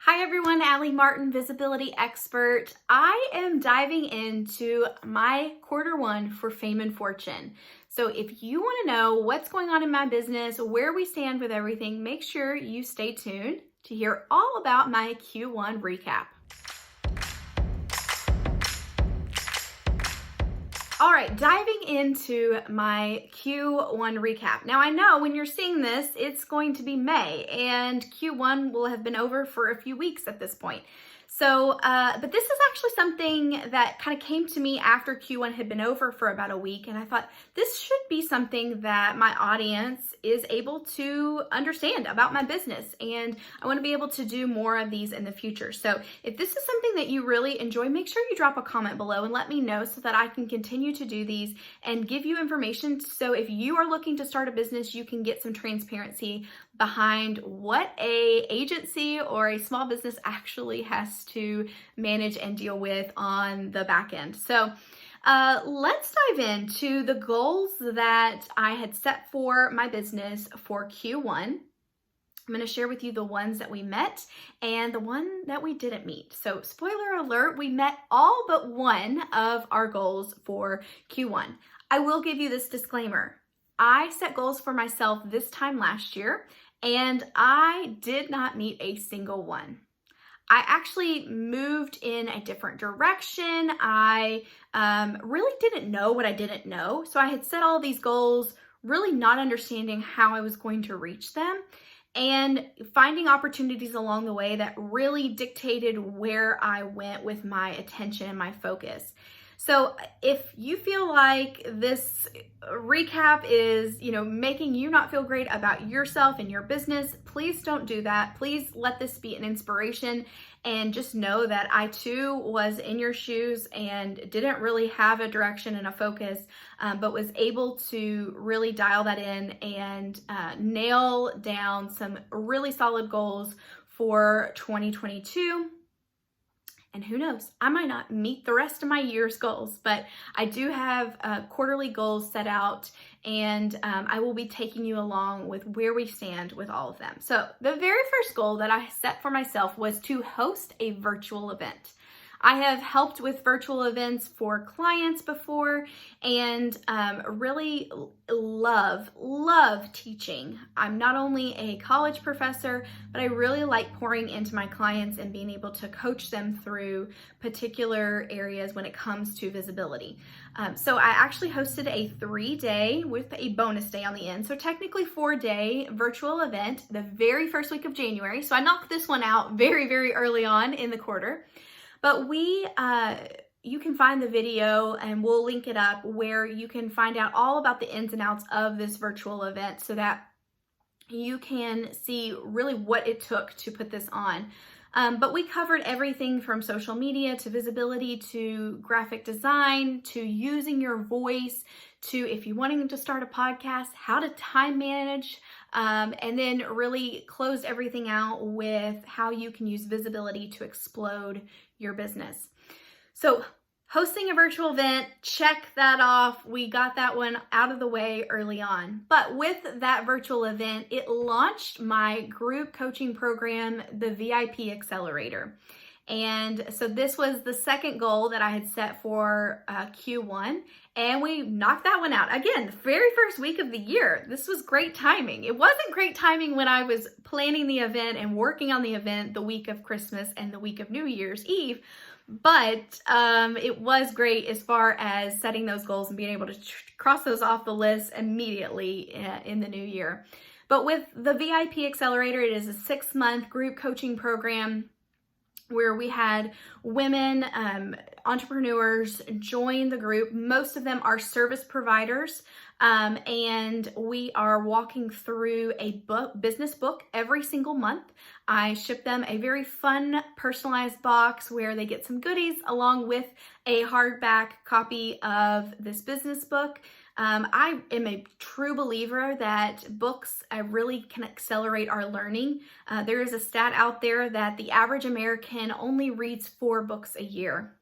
Hi everyone, Allie Martin, visibility expert. I am diving into my quarter one for fame and fortune. So if you want to know what's going on in my business, where we stand with everything, make sure you stay tuned to hear all about my Q1 recap. All right, diving into my Q1 recap. Now I know when you're seeing this, it's going to be May and Q1 will have been over for a few weeks at this point. So, but this is actually something that kind of came to me after Q1 had been over for about a week. And I thought this should be something that my audience is able to understand about my business. And I want to be able to do more of these in the future. So if this is something that you really enjoy, make sure you drop a comment below and let me know so that I can continue to do these and give you information. So if you are looking to start a business, you can get some transparency behind what a agency or a small business actually has to manage and deal with on the back end. So let's dive into the goals that I had set for my business for Q1. I'm going to share with you the ones that we met and the one that we didn't meet. So spoiler alert, we met all but one of our goals for Q1. I will give you this disclaimer. I set goals for myself this time last year and I did not meet a single one. I actually moved in a different direction. I really didn't know what I didn't know. So I had set all these goals, really not understanding how I was going to reach them and finding opportunities along the way that really dictated where I went with my attention and my focus. So if you feel like this recap is, making you not feel great about yourself and your business, please don't do that. Please let this be an inspiration and just know that I too was in your shoes and didn't really have a direction and a focus, but was able to really dial that in and nail down some really solid goals for 2022. And who knows, I might not meet the rest of my year's goals, but I do have quarterly goals set out and I will be taking you along with where we stand with all of them. So the very first goal that I set for myself was to host a virtual event. I have helped with virtual events for clients before and really love teaching. I'm not only a college professor, but I really like pouring into my clients and being able to coach them through particular areas when it comes to visibility. So I actually hosted a 3-day with a bonus day on the end. So technically 4-day virtual event the very first week of January. So I knocked this one out very, very early on in the quarter. But you can find the video and we'll link it up where you can find out all about the ins and outs of this virtual event so that you can see really what it took to put this on. But we covered everything from social media to visibility to graphic design to using your voice to if you're wanting to start a podcast, how to time manage, and then really close everything out with how you can use visibility to explode your business. So hosting a virtual event, check that off. We got that one out of the way early on. But with that virtual event, it launched my group coaching program, the VIP Accelerator. And so this was the second goal that I had set for Q1, and we knocked that one out. Again, the very first week of the year. This was great timing. It wasn't great timing when I was planning the event and working on the event the week of Christmas and the week of New Year's Eve, but it was great as far as setting those goals and being able to cross those off the list immediately in the new year. But with the VIP Accelerator, it is a 6-month group coaching program where we had women entrepreneurs join the group. Most of them are service providers, and we are walking through a business book every single month. I ship them a very fun personalized box where they get some goodies along with a hardback copy of this business book. I am a true believer that books really can accelerate our learning. There is a stat out there that the average American only reads 4 books a year.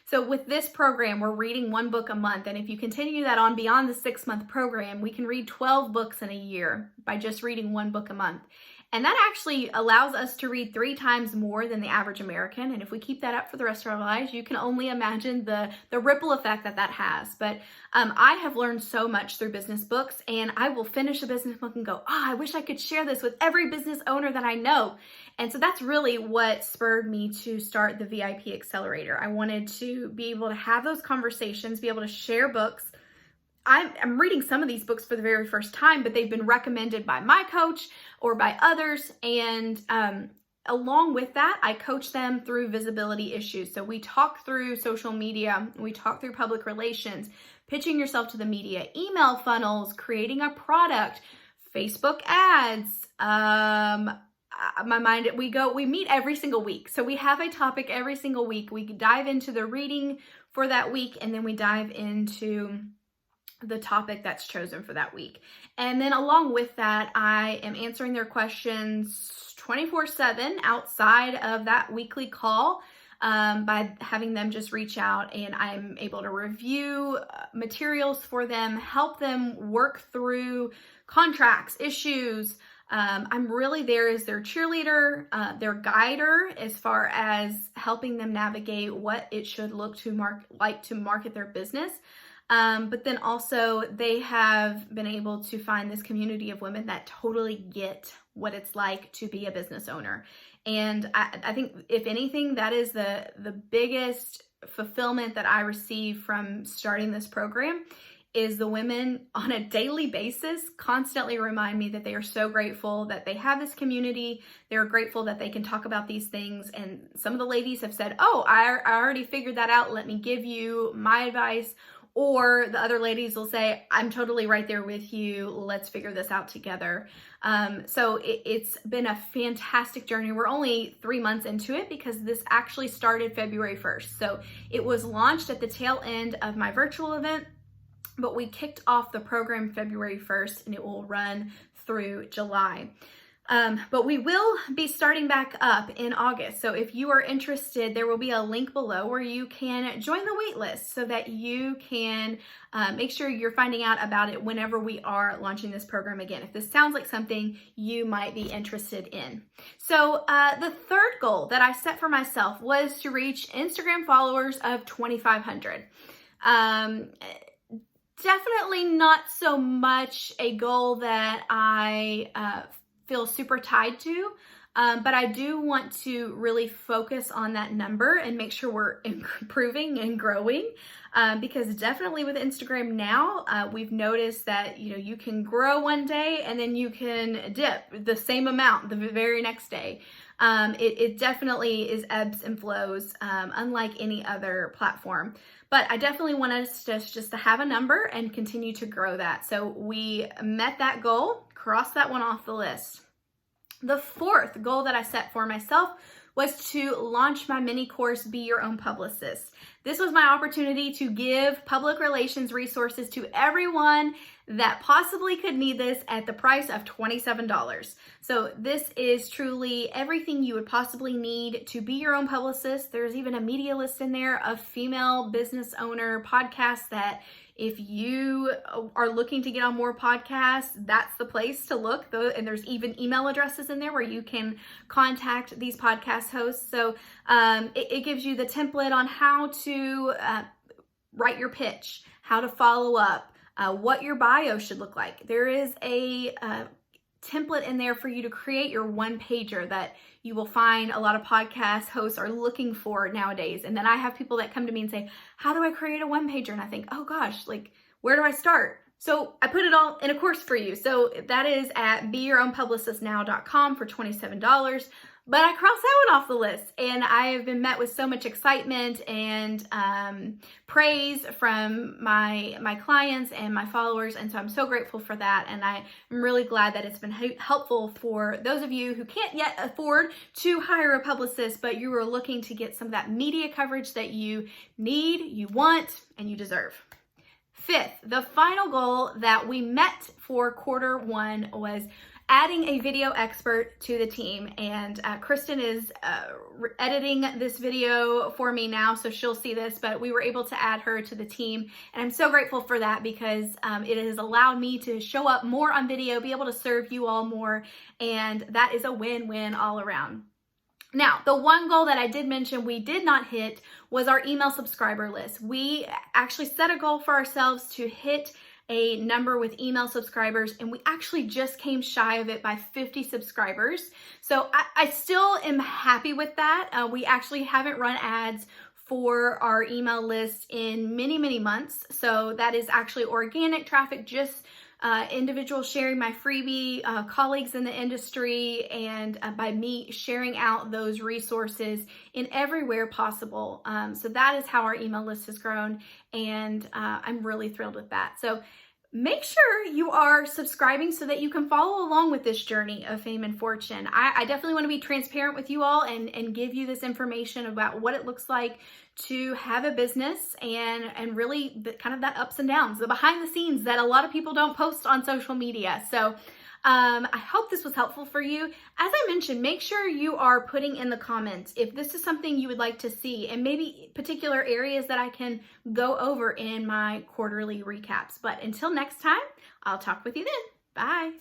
So with this program, we're reading 1 book a month. And if you continue that on beyond the 6-month program, we can read 12 books in a year by just reading 1 book a month. And that actually allows us to read 3 times more than the average American. And if we keep that up for the rest of our lives, you can only imagine the ripple effect that has. But I have learned so much through business books, and I will finish a business book and go, I wish I could share this with every business owner that I know. And so that's really what spurred me to start the VIP Accelerator. I wanted to be able to have those conversations, be able to share books. I'm reading some of these books for the very first time, but they've been recommended by my coach or by others. And along with that, I coach them through visibility issues. So we talk through social media, we talk through public relations, pitching yourself to the media, email funnels, creating a product, Facebook ads. We meet every single week. So we have a topic every single week. We dive into the reading for that week, and then we dive into the topic that's chosen for that week. And then along with that, I am answering their questions 24/7 outside of that weekly call by having them just reach out, and I'm able to review materials for them, help them work through contracts, issues. I'm really there as their cheerleader, their guider, as far as helping them navigate what it should look like to market their business. But then also they have been able to find this community of women that totally get what it's like to be a business owner. And I think, if anything, that is the biggest fulfillment that I receive from starting this program, is the women on a daily basis constantly remind me that they are so grateful that they have this community. They're grateful that they can talk about these things. And some of the ladies have said, I already figured that out. Let me give you my advice. Or the other ladies will say, I'm totally right there with you. Let's figure this out together. So it's been a fantastic journey. We're only 3 months into it, because this actually started February 1st. So it was launched at the tail end of my virtual event, but we kicked off the program February 1st, and it will run through July. But we will be starting back up in August. So if you are interested, there will be a link below where you can join the wait list so that you can make sure you're finding out about it whenever we are launching this program again, if this sounds like something you might be interested in. So the third goal that I set for myself was to reach Instagram followers of 2,500. Definitely not so much a goal that I feel super tied to, but I do want to really focus on that number and make sure we're improving and growing, because definitely with Instagram now, we've noticed that you can grow one day and then you can dip the same amount the very next day. It definitely is ebbs and flows, unlike any other platform. But I definitely want us just to have a number and continue to grow that. So we met that goal, crossed that one off the list. The fourth goal that I set for myself was to launch my mini course, Be Your Own Publicist. This was my opportunity to give public relations resources to everyone that possibly could need this at the price of $27. So this is truly everything you would possibly need to be your own publicist. There's even a media list in there of female business owner podcasts that, if you are looking to get on more podcasts, that's the place to look. And there's even email addresses in there where you can contact these podcast hosts. So it gives you the template on how to write your pitch, how to follow up, what your bio should look like. There is a template in there for you to create your one-pager that you will find a lot of podcast hosts are looking for nowadays. And then I have people that come to me and say, how do I create a one-pager? And I think, oh gosh, where do I start? So I put it all in a course for you. So that is at beyourownpublicistnow.com for $27. But I crossed that one off the list, and I have been met with so much excitement and praise from my clients and my followers, and so I'm so grateful for that, and I'm really glad that it's been helpful for those of you who can't yet afford to hire a publicist, but you are looking to get some of that media coverage that you need, you want, and you deserve. Fifth, the final goal that we met for quarter one was adding a video expert to the team. And Kristen is editing this video for me now, so she'll see this, but we were able to add her to the team. And I'm so grateful for that because it has allowed me to show up more on video, be able to serve you all more, and that is a win-win all around. Now, the one goal that I did mention we did not hit was our email subscriber list. We actually set a goal for ourselves to hit a number with email subscribers, and we actually just came shy of it by 50 subscribers. So I still am happy with that. We actually haven't run ads for our email list in many, many months. So that is actually organic traffic, just individuals sharing my freebie, colleagues in the industry, and by me sharing out those resources in everywhere possible. So that is how our email list has grown, and I'm really thrilled with that. So make sure you are subscribing so that you can follow along with this journey of fame and fortune. I definitely want to be transparent with you all and give you this information about what it looks like to have a business and really kind of that ups and downs, the behind the scenes that a lot of people don't post on social media. So I hope this was helpful for you. As I mentioned, make sure you are putting in the comments if this is something you would like to see and maybe particular areas that I can go over in my quarterly recaps. But until next time, I'll talk with you then. Bye.